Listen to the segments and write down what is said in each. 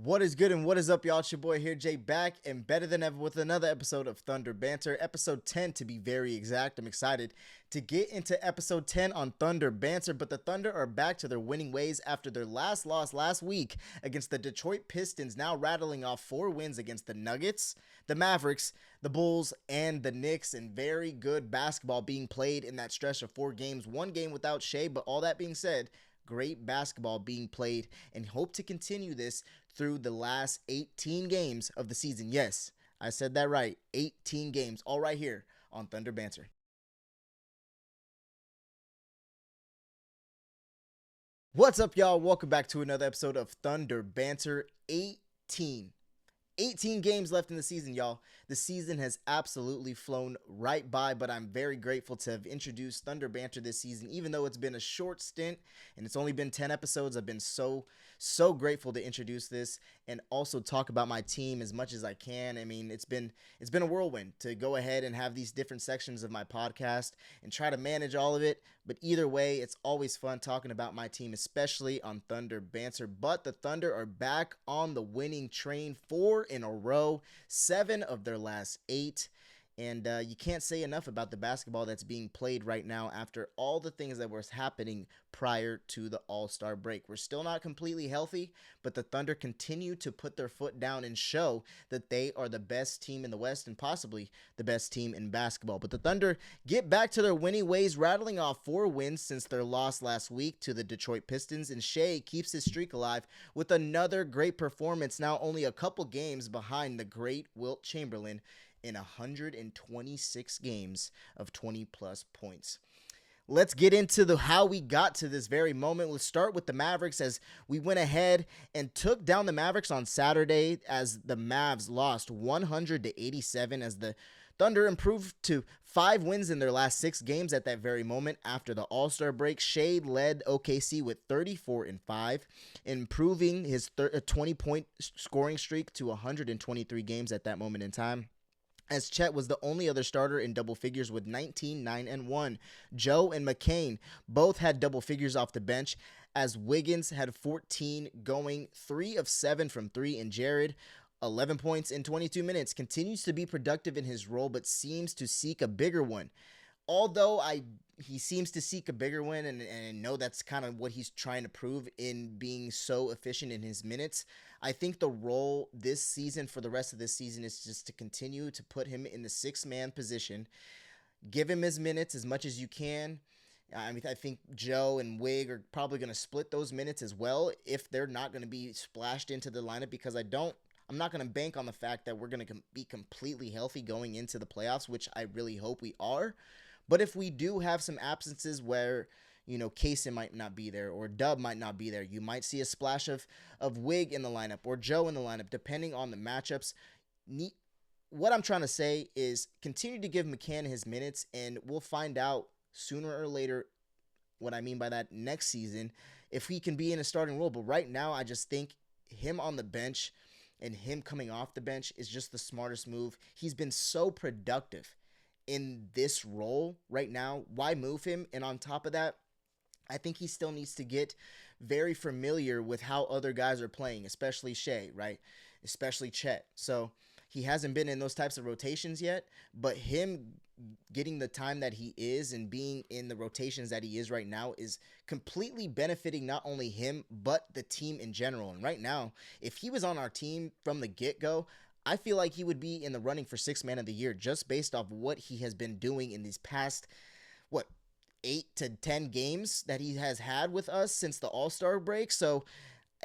What is good and what is up, y'all? It's your boy here, Jay, back and better than ever with another episode of Thunder Banter, episode 10 to be very exact. I'm excited to get into episode 10 on Thunder Banter, but the Thunder are back to their winning ways after their last loss last week against the Detroit Pistons, now rattling off 4 wins against the Nuggets, the Mavericks, the Bulls, and the Knicks, and very good basketball being played in that stretch of 4 games. One game without Shai, but all that being said, great basketball being played, and hope to continue this through the last 18 games of the season. Yes, I said that right. 18 games, all right here on Thunder Banter. What's up, y'all? Welcome back to another episode of Thunder Banter. 18 games left in the season, y'all. The season has absolutely flown right by, but I'm very grateful to have introduced Thunder Banter this season. Even though it's been a short stint and it's only been 10 episodes, I've been so grateful to introduce this and also talk about my team as much as I can. I mean, it's been a whirlwind to go ahead and have these different sections of my podcast and try to manage all of it. But either way, it's always fun talking about my team, especially on Thunder Banter. But the Thunder are back on the winning train, 4 in a row, 7 of their last 8. And you can't say enough about the basketball that's being played right now after all the things that were happening prior to the All-Star break. We're still not completely healthy, but the Thunder continue to put their foot down and show that they are the best team in the West and possibly the best team in basketball. But the Thunder get back to their winning ways, rattling off 4 wins since their loss last week to the Detroit Pistons, and Shai keeps his streak alive with another great performance, now only a couple games behind the great Wilt Chamberlain in 126 games of 20-plus points. Let's get into how we got to this very moment. Let's start with the Mavericks as we went ahead and took down the Mavericks on Saturday as the Mavs lost 100-87 as the Thunder improved to 5 wins in their last 6 games at that very moment after the All-Star break. Shai led OKC with 34-5, improving his 20-point scoring streak to 123 games at that moment in time, as Chet was the only other starter in double figures with 19, 9, and 1. Joe and McCain both had double figures off the bench, as Wiggins had 14 going, 3 of 7 from 3, and Jared 11 points in 22 minutes, continues to be productive in his role but seems to seek a bigger one. Although he seems to seek a bigger one, and I know that's kind of what he's trying to prove in being so efficient in his minutes. I think the role this season for the rest of this season is just to continue to put him in the 6-man position, give him his minutes as much as you can. I mean, I think Joe and Wig are probably going to split those minutes as well if they're not going to be splashed into the lineup, because I'm not going to bank on the fact that we're going to be completely healthy going into the playoffs, which I really hope we are. But if we do have some absences where, Kaysen might not be there or Dub might not be there, you might see a splash of Wig in the lineup or Joe in the lineup, depending on the matchups. What I'm trying to say is continue to give McCann his minutes, and we'll find out sooner or later what I mean by that next season if he can be in a starting role. But right now, I just think him on the bench and him coming off the bench is just the smartest move. He's been so productive in this role right now. Why move him? And on top of that, I think he still needs to get very familiar with how other guys are playing, especially Shai, right? Especially Chet. So he hasn't been in those types of rotations yet, but him getting the time that he is and being in the rotations that he is right now is completely benefiting not only him, but the team in general. And right now, if he was on our team from the get-go, I feel like he would be in the running for 6-man of the year just based off what he has been doing in these past, 8 to 10 games that he has had with us since the All-Star break. So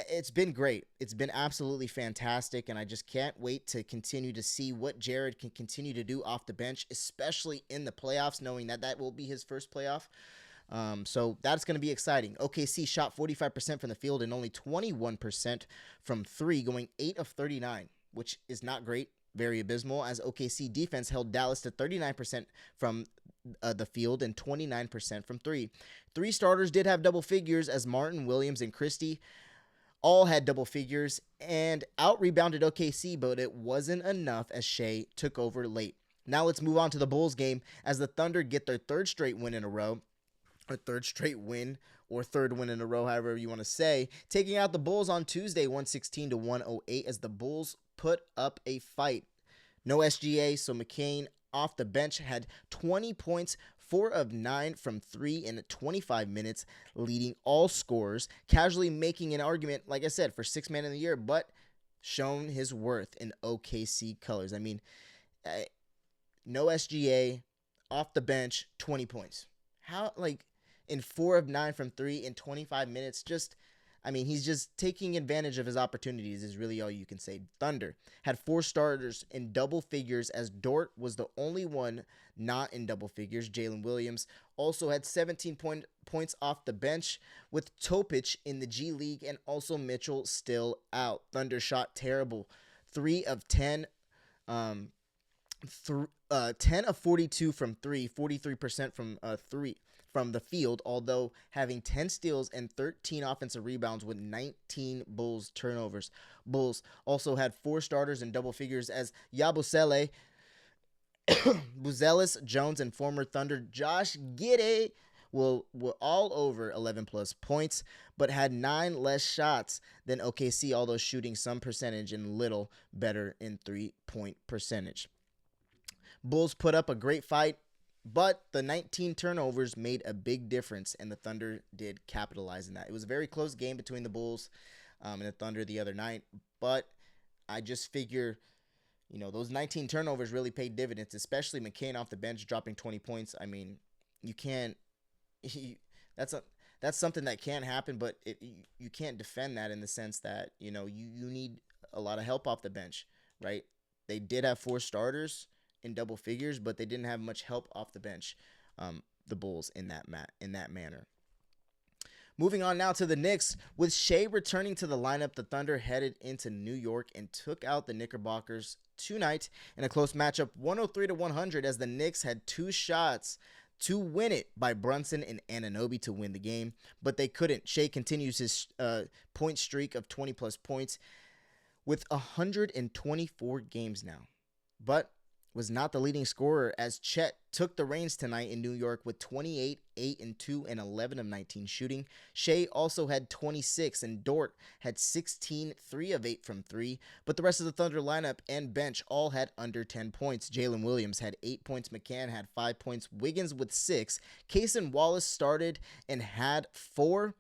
it's been great. It's been absolutely fantastic, and I just can't wait to continue to see what Jared can continue to do off the bench, especially in the playoffs, knowing that that will be his first playoff. So that's going to be exciting. OKC shot 45% from the field and only 21% from 3, going 8 of 39, which is not great, very abysmal, as OKC defense held Dallas to 39% from the field and 29% from 3. 3 starters did have double figures, as Martin, Williams, and Christie all had double figures and out-rebounded OKC, but it wasn't enough as Shai took over late. Now let's move on to the Bulls game as the Thunder get their third straight win in a row. Or third straight win or third win in a row, however you want to say, taking out the Bulls on Tuesday, 116 to 108, as the Bulls put up a fight. No SGA, so McCain off the bench had 20 points, 4 of 9 from 3 in 25 minutes, leading all scorers, casually making an argument, like I said, for sixth man of the year, but shown his worth in OKC colors. I mean, no SGA, off the bench, 20 points. How, like, in 4 of 9 from 3 in 25 minutes, he's just taking advantage of his opportunities is really all you can say. Thunder had 4 starters in double figures, as Dort was the only one not in double figures. Jalen Williams also had 17 points off the bench, with Topic in the G League and also Mitchell still out. Thunder shot terrible. 3 of 10, 10 of 42 from 3, 43% from 3 from the field, although having 10 steals and 13 offensive rebounds with 19 Bulls turnovers. Bulls also had 4 starters in double figures, as Yabusele, Buzelis, Jones, and former Thunder Josh Giddey were all over 11 plus points, but had 9 less shots than OKC, although shooting some percentage and little better in 3-point percentage. Bulls put up a great fight, but the 19 turnovers made a big difference, and the Thunder did capitalize in that. It was a very close game between the Bulls and the Thunder the other night, but I just figure, those 19 turnovers really paid dividends, especially McCain off the bench dropping 20 points. I mean, you can't that's something that can happen, but you can't defend that in the sense that, you need a lot of help off the bench, right? They did have 4 starters in double figures, but they didn't have much help off the bench, the Bulls, in that manner. Moving on now to the Knicks. With Shai returning to the lineup, the Thunder headed into New York and took out the Knickerbockers tonight in a close matchup, 103 to 100, as the Knicks had 2 shots to win it by Brunson and Anunoby to win the game, but they couldn't. Shai continues his point streak of 20-plus points with 124 games now, but was not the leading scorer, as Chet took the reins tonight in New York with 28, 8 and 2, and 11 of 19 shooting. Shai also had 26, and Dort had 16, 3 of 8 from 3, but the rest of the Thunder lineup and bench all had under 10 points. Jalen Williams had 8 points, McCann had 5 points, Wiggins with 6, Case and Wallace started and had 4,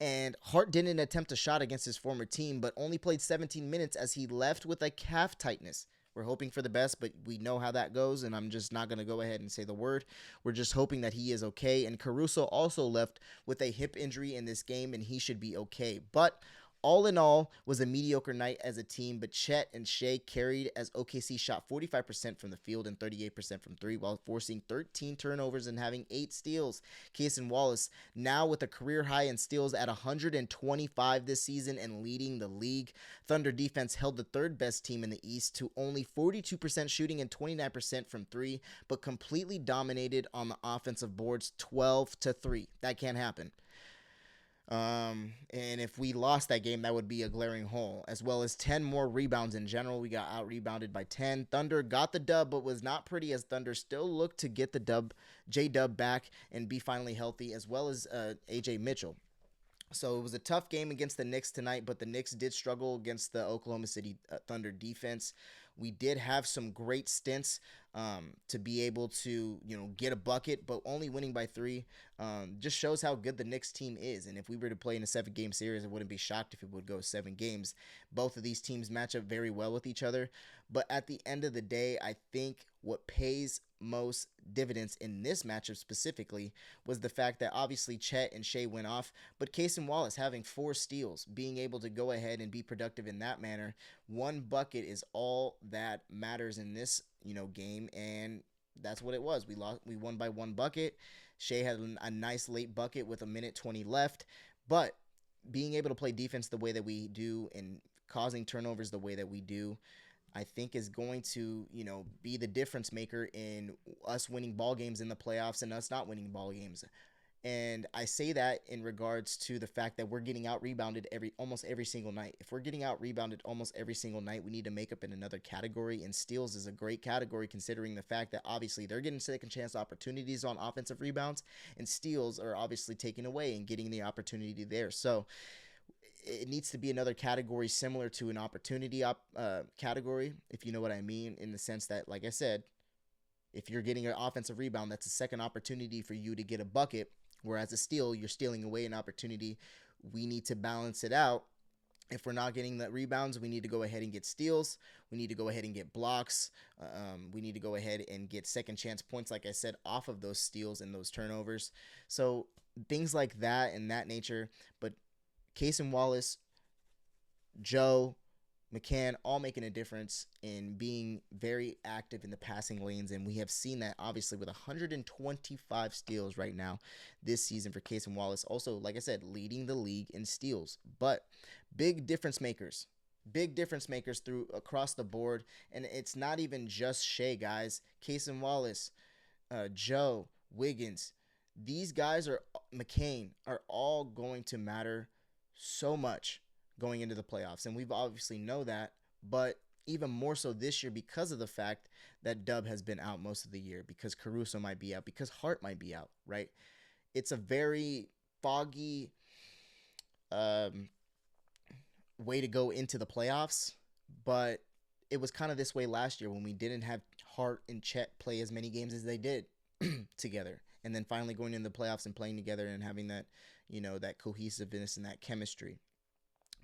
and Hart didn't attempt a shot against his former team, but only played 17 minutes as he left with a calf tightness. We're hoping for the best, but we know how that goes, and I'm just not going to go ahead and say the word. We're just hoping that he is okay. And Caruso also left with a hip injury in this game, and he should be okay. But all in all, was a mediocre night as a team, but Chet and Shai carried, as OKC shot 45% from the field and 38% from 3, while forcing 13 turnovers and having 8 steals. Case and Wallace, now with a career high in steals at 125 this season and leading the league. Thunder defense held the 3rd best team in the East to only 42% shooting and 29% from 3, but completely dominated on the offensive boards, 12-3. That can't happen. And if we lost that game, that would be a glaring hole, as well as 10 more rebounds in general. We got out-rebounded by 10. Thunder got the dub, but was not pretty, as Thunder still looked to get the J-Dub back and be finally healthy, as well as AJ Mitchell. So it was a tough game against the Knicks tonight, but the Knicks did struggle against the Oklahoma City Thunder defense. We did have some great stints to be able to, get a bucket, but only winning by 3 just shows how good the Knicks team is. And if we were to play in a 7-game series, I wouldn't be shocked if it would go 7 games. Both of these teams match up very well with each other. But at the end of the day, I think what pays most dividends in this matchup specifically was the fact that obviously Chet and Shai went off, but Case and Wallace having 4 steals, being able to go ahead and be productive in that manner. 1 bucket is all that matters in this, game, and that's what it was. We won by 1 bucket. Shai had a nice late bucket with 1:20 left, but being able to play defense the way that we do and causing turnovers the way that we do, I think is going to, be the difference maker in us winning ball games in the playoffs and us not winning ball games. And I say that in regards to the fact that we're getting out rebounded almost every single night. If we're getting out rebounded almost every single night, we need to make up in another category. And steals is a great category considering the fact that obviously they're getting second chance opportunities on offensive rebounds, and steals are obviously taken away and getting the opportunity there. So it needs to be another category similar to an category, if you know what I mean, in the sense that, like I said, if you're getting an offensive rebound, that's a second opportunity for you to get a bucket. Whereas a steal, you're stealing away an opportunity. We need to balance it out. If we're not getting the rebounds, we need to go ahead and get steals. We need to go ahead and get blocks. We need to go ahead and get second chance points, like I said, off of those steals and those turnovers. So things like that and that nature. But Case and Wallace, Joe, McCann, all making a difference in being very active in the passing lanes. And we have seen that obviously with 125 steals right now this season for Case and Wallace. Also, like I said, leading the league in steals. But big difference makers. Big difference makers through across the board. And it's not even just Shai, guys. Case and Wallace, Joe, Wiggins. These guys are McCain are all going to matter so much going into the playoffs. And we've obviously know that, but even more so this year because of the fact that Dub has been out most of the year, because Caruso might be out, because Hart might be out, right? It's a very foggy way to go into the playoffs, but it was kind of this way last year when we didn't have Hart and Chet play as many games as they did together. And then finally going into the playoffs and playing together and having that, that cohesiveness and that chemistry.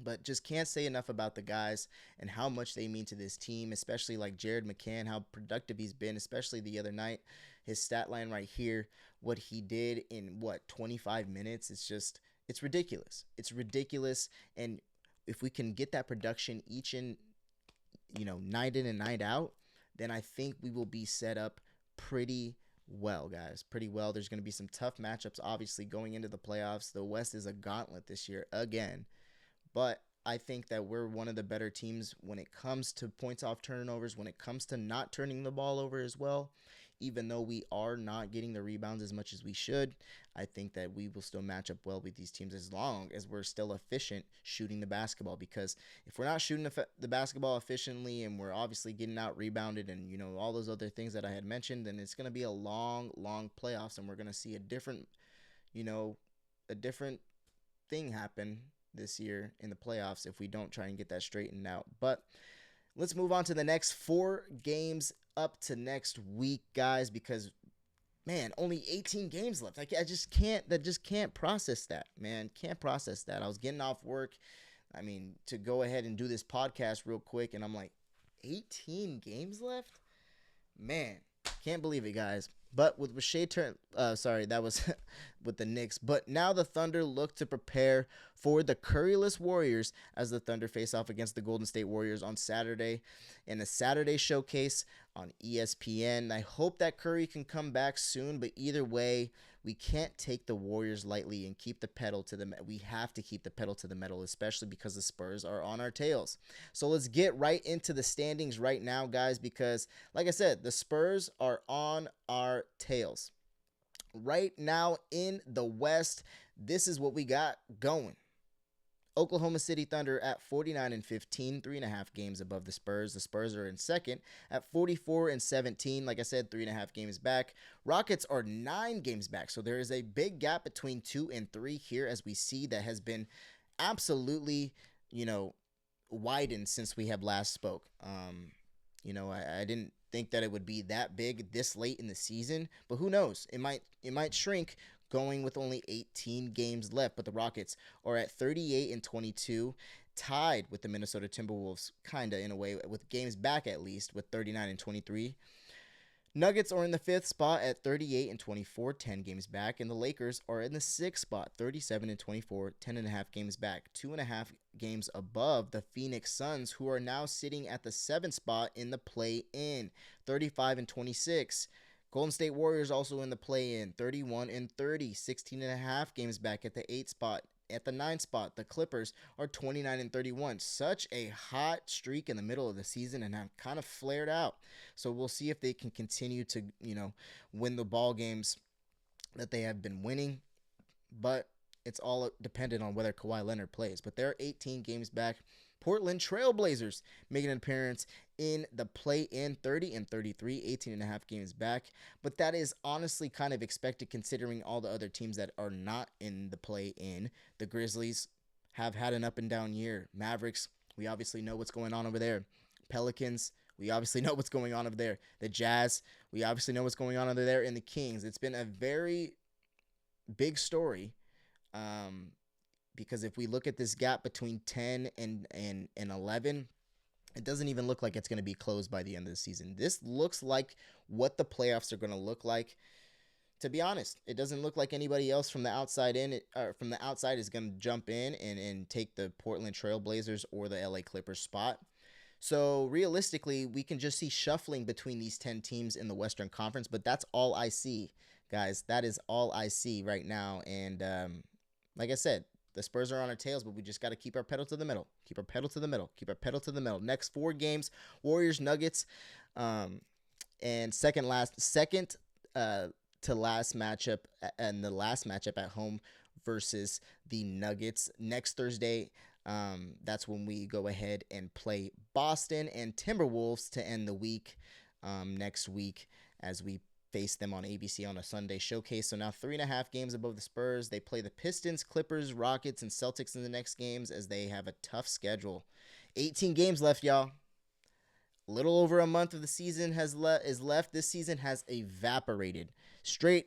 But just can't say enough about the guys and how much they mean to this team, especially like Jared McCann, how productive he's been, especially the other night. His stat line right here, what he did in 25 minutes, it's ridiculous. It's ridiculous. And if we can get that production each and, night in and night out, then I think we will be set up pretty well, guys. Pretty well. There's going to be some tough matchups, obviously, going into the playoffs. The West is a gauntlet this year again. But I think that we're one of the better teams when it comes to points off turnovers, when it comes to not turning the ball over as well. Even though we are not getting the rebounds as much as we should, I think that we will still match up well with these teams as long as we're still efficient shooting the basketball. Because if we're not shooting the basketball efficiently and we're obviously getting out rebounded and, all those other things that I had mentioned, then it's going to be a long, long playoffs and we're going to see a different thing happen this year in the playoffs if we don't try and get that straightened out. But let's move on to the next 4 games up to next week, guys, because man, only 18 games left. I just can't process that, man. Can't process that. I was getting off work, to go ahead and do this podcast real quick, and I'm like, 18 games left? Man, can't believe it, guys. But with Shai that was with the Knicks. But now the Thunder look to prepare for the Curryless Warriors as the Thunder face off against the Golden State Warriors on Saturday in a Saturday showcase on ESPN. I hope that Curry can come back soon, but either way, we can't take the Warriors lightly and keep the pedal to the metal. We have to keep the pedal to the metal, especially because the Spurs are on our tails. So let's get right into the standings right now, guys, because like I said, the Spurs are on our tails. Right now in the West, this is what we got going. Oklahoma City Thunder at 49-15, 3.5 games above the Spurs. The Spurs are in second at 44-17. Like I said, 3.5 games back. Rockets are 9 games back. So there is a big gap between 2 and 3 here, as we see that has been absolutely, widened since we have last spoke. I didn't think that it would be that big this late in the season, but who knows? It might shrink going with only 18 games left. But the Rockets are at 38-22, tied with the Minnesota Timberwolves, kinda in a way, with games back at least, with 39-23. Nuggets are in the 5th spot at 38-24, 10 games back, and the Lakers are in the 6th spot, 37-24, 10.5 games back, 2.5 games above the Phoenix Suns, who are now sitting at the 7th spot in the play-in, 35-26. Golden State Warriors also in the play-in, 31-30, 16.5 games back at the 8th spot. At the 9th spot, the Clippers are 29-31. Such a hot streak in the middle of the season and have kind of flared out. So we'll see if they can continue to, win the ball games that they have been winning. but it's all dependent on whether Kawhi Leonard plays. But they're 18 games back. Portland Trailblazers making an appearance in the play-in, 30 and 33, 18 and a half games back. But that is honestly kind of expected considering all the other teams that are not in the play-in. The Grizzlies have had an up and down year. Mavericks, we obviously know what's going on over there. Pelicans, we obviously know what's going on over there. The Jazz, we obviously know what's going on over there. And the Kings, it's been a very big story. Because if we look at this gap between 10 and 11, it doesn't even look like it's going to be closed by the end of the season. This looks like what the playoffs are going to look like. To be honest, it doesn't look like anybody else from the outside from the outside is going to jump in and take the Portland Trailblazers or the LA Clippers spot. So realistically, we can just see shuffling between these 10 teams in the Western Conference, but that's all I see, guys. That is all I see right now. And like I said, the Spurs are on our tails, but we just got to keep our pedal to the metal. Keep our pedal to the metal. Keep our pedal to the metal. Next 4 games, Warriors, Nuggets, and second to last matchup, and the last matchup at home versus the Nuggets next Thursday. That's when we go ahead and play Boston and Timberwolves to end the week next week as we face them on ABC on a Sunday showcase. So now 3.5 games above the Spurs. They play the Pistons, Clippers, Rockets, and Celtics in the next games as they have a tough schedule. 18 games left, y'all. A little over a month of the season is left. This season has evaporated straight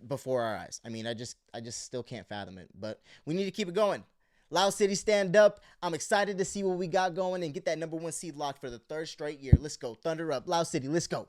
before our eyes. I mean, I just still can't fathom it. But we need to keep it going. Loud City, stand up. I'm excited to see what we got going and get that number 1 seed locked for the 3rd straight year. Let's go. Thunder up. Loud City, let's go.